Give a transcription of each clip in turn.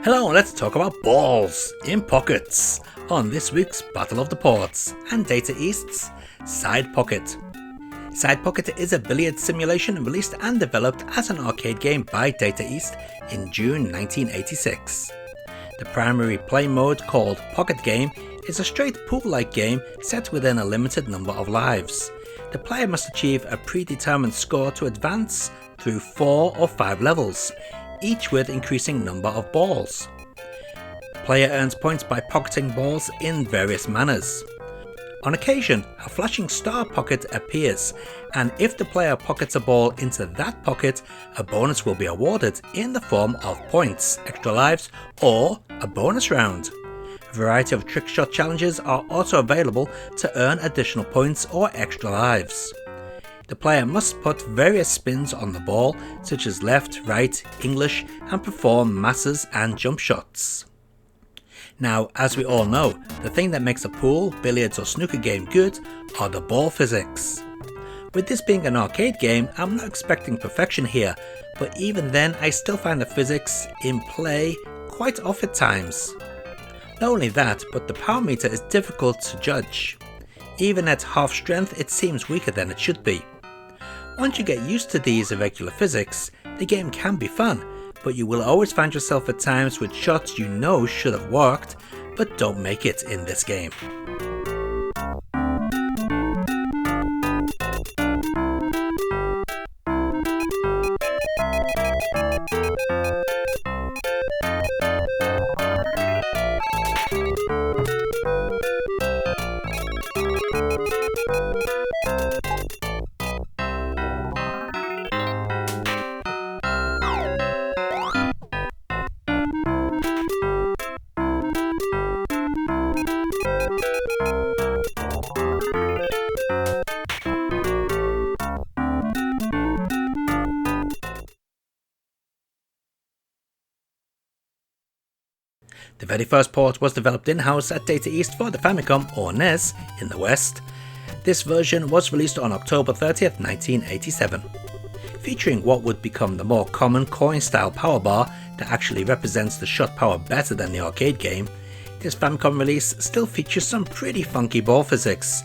Hello, let's talk about balls in pockets on this week's Battle of the Ports and Data East's Side Pocket. Side Pocket is a billiard simulation released and developed as an arcade game by Data East in June 1986. The primary play mode, called Pocket Game, is a straight pool-like game set within a limited number of lives. The player must achieve a predetermined score to advance through 4 or 5 levels, each with increasing number of balls. The player earns points by pocketing balls in various manners. On occasion, a flashing star pocket appears, and if the player pockets a ball into that pocket, a bonus will be awarded in the form of points, extra lives, or a bonus round. A variety of trick shot challenges are also available to earn additional points or extra lives. The player must put various spins on the ball, such as left, right, English, and perform masses and jump shots. Now, as we all know, the thing that makes a pool, billiards or snooker game good are the ball physics. With this being an arcade game, I'm not expecting perfection here, but even then I still find the physics in play quite off at times. Not only that, but the power meter is difficult to judge. Even at half strength, it seems weaker than it should be. Once you get used to these irregular physics, the game can be fun, but you will always find yourself at times with shots you know should have worked, but don't make it in this game. The very first port was developed in-house at Data East for the Famicom, or NES, in the West. This version was released on October 30th, 1987. Featuring what would become the more common coin-style power bar that actually represents the shot power better than the arcade game, this Famicom release still features some pretty funky ball physics,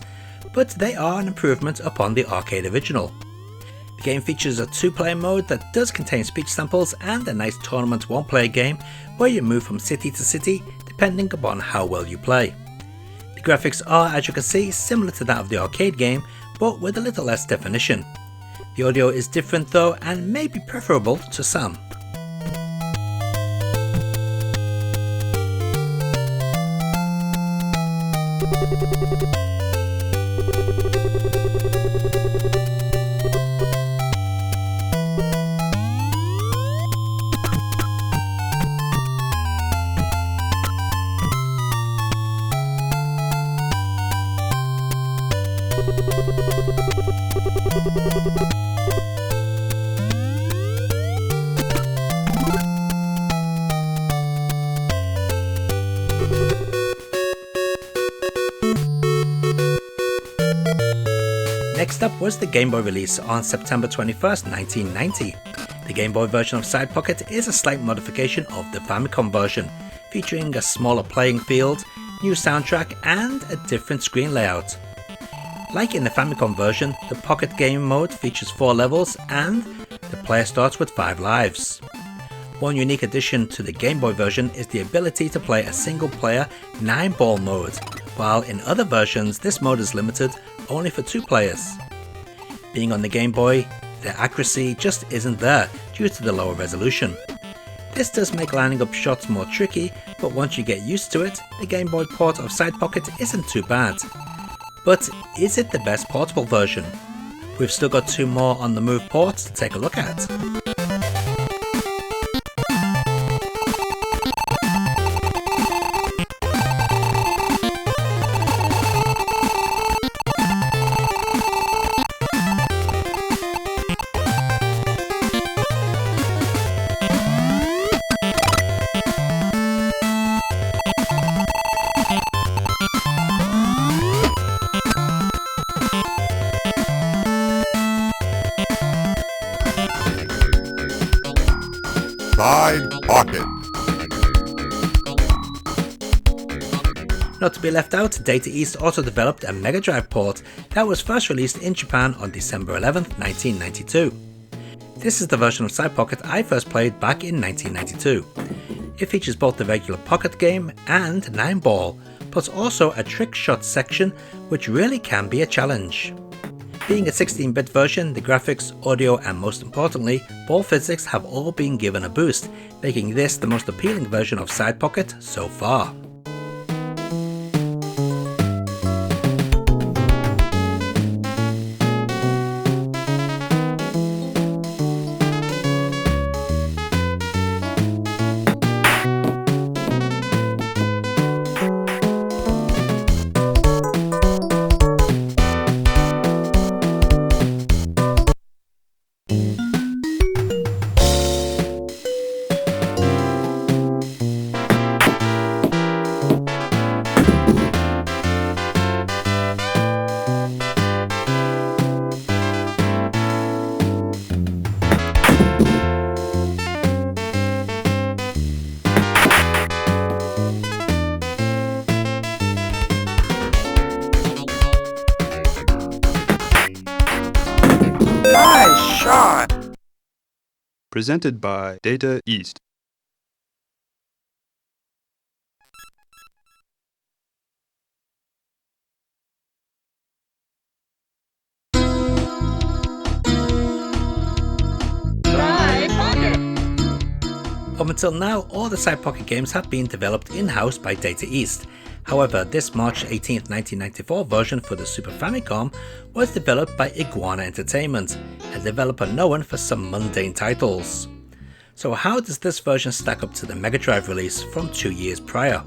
but they are an improvement upon the arcade original. The game features a 2-player mode that does contain speech samples and a nice tournament 1-player game where you move from city to city depending upon how well you play. The graphics are, as you can see, similar to that of the arcade game, but with a little less definition. The audio is different though, and may be preferable to some. Next up was the Game Boy release on September 21st, 1990. The Game Boy version of Side Pocket is a slight modification of the Famicom version, featuring a smaller playing field, new soundtrack, and a different screen layout. Like in the Famicom version, the Pocket Game mode features 4 levels and the player starts with 5 lives. One unique addition to the Game Boy version is the ability to play a single player 9-ball mode, while in other versions this mode is limited only for 2 players. Being on the Game Boy, the accuracy just isn't there due to the lower resolution. This does make lining up shots more tricky, but once you get used to it, the Game Boy port of Side Pocket isn't too bad. But is it the best portable version? We've still got 2 more on the Move ports to take a look at. Side Pocket. Not to be left out, Data East also developed a Mega Drive port that was first released in Japan on December 11, 1992. This is the version of Side Pocket I first played back in 1992. It features both the regular Pocket game and 9-ball, plus also a trick shot section which really can be a challenge. Being a 16-bit version, the graphics, audio and most importantly, ball physics have all been given a boost, making this the most appealing version of Side Pocket so far. Nice shot! Presented by Data East. Up until now, all the Side Pocket games have been developed in-house by Data East. However, this March 18, 1994 version for the Super Famicom was developed by Iguana Entertainment, a developer known for some mundane titles. So how does this version stack up to the Mega Drive release from 2 years prior?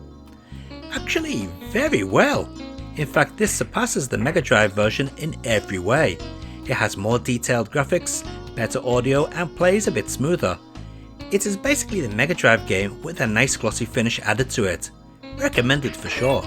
Actually, very well. In fact, this surpasses the Mega Drive version in every way. It has more detailed graphics, better audio and plays a bit smoother. It is basically the Mega Drive game with a nice glossy finish added to it. Recommended for sure.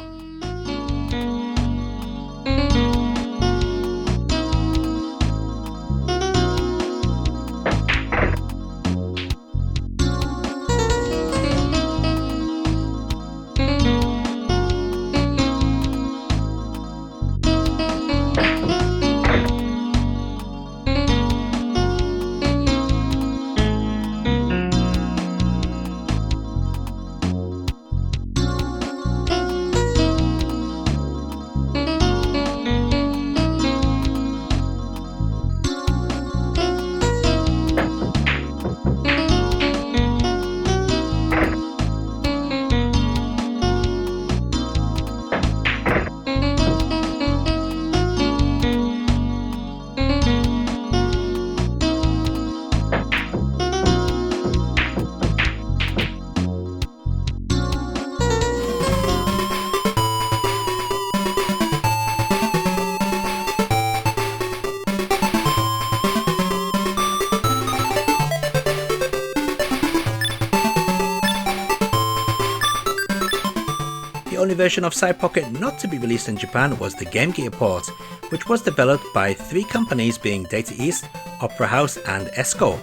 The only version of Side Pocket not to be released in Japan was the Game Gear port, which was developed by 3 companies being Data East, Opera House and ESCO.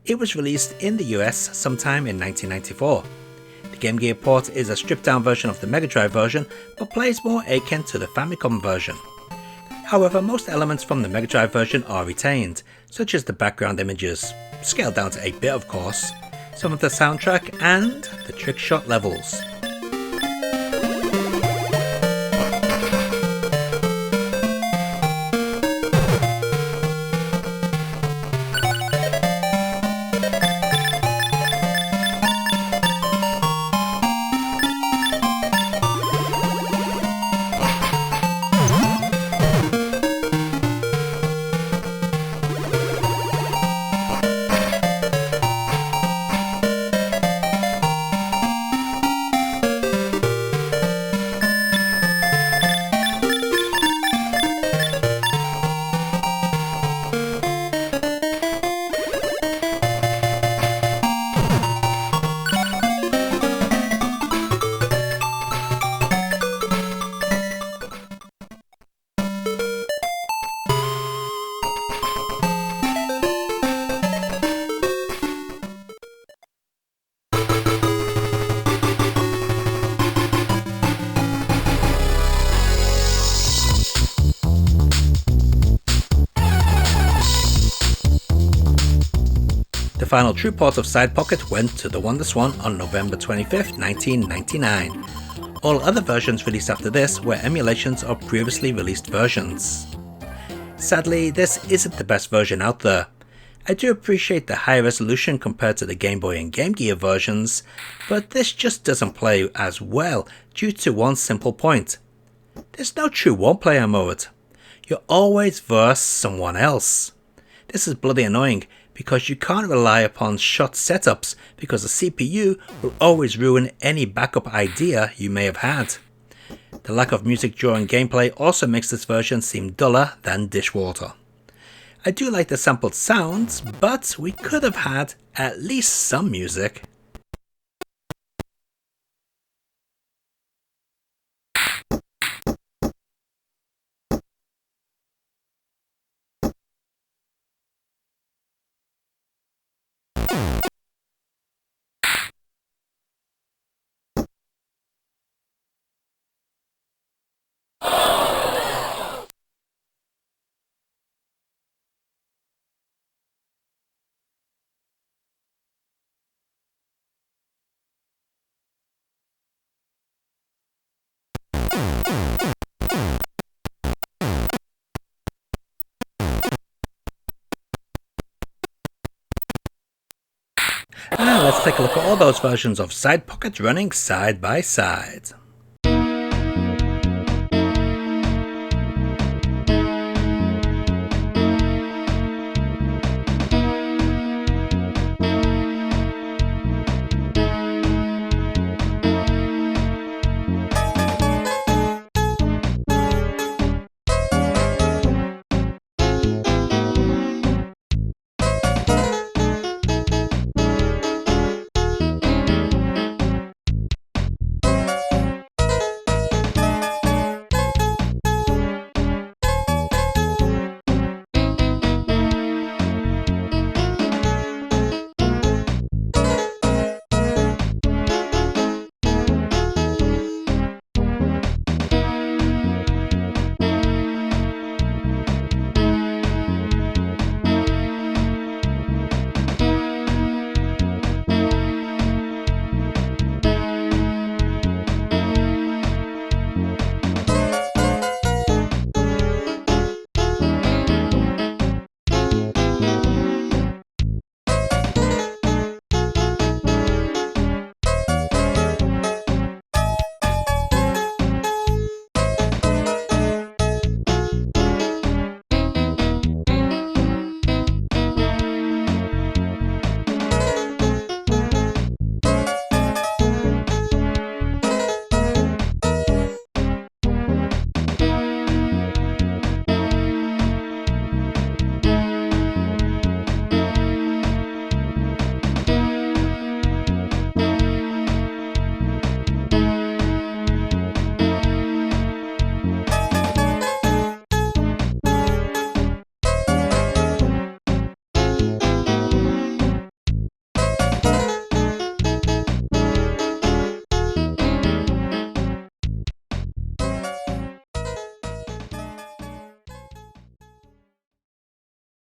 It was released in the US sometime in 1994. The Game Gear port is a stripped down version of the Mega Drive version, but plays more akin to the Famicom version. However, most elements from the Mega Drive version are retained, such as the background images, scaled down to 8-bit of course, some of the soundtrack and the trick shot levels. final true port of Side Pocket went to the Wonderswan on November 25th, 1999. All other versions released after this were emulations of previously released versions. Sadly, this isn't the best version out there. I do appreciate the high resolution compared to the Game Boy and Game Gear versions, but this just doesn't play as well due to one simple point. There's no true one-player mode. You're always versus someone else. This is bloody annoying because you can't rely upon shot setups because the CPU will always ruin any backup idea you may have had. The lack of music during gameplay also makes this version seem duller than dishwater. I do like the sampled sounds, but we could have had at least some music. Let's take a look at all those versions of Side Pocket running side by side.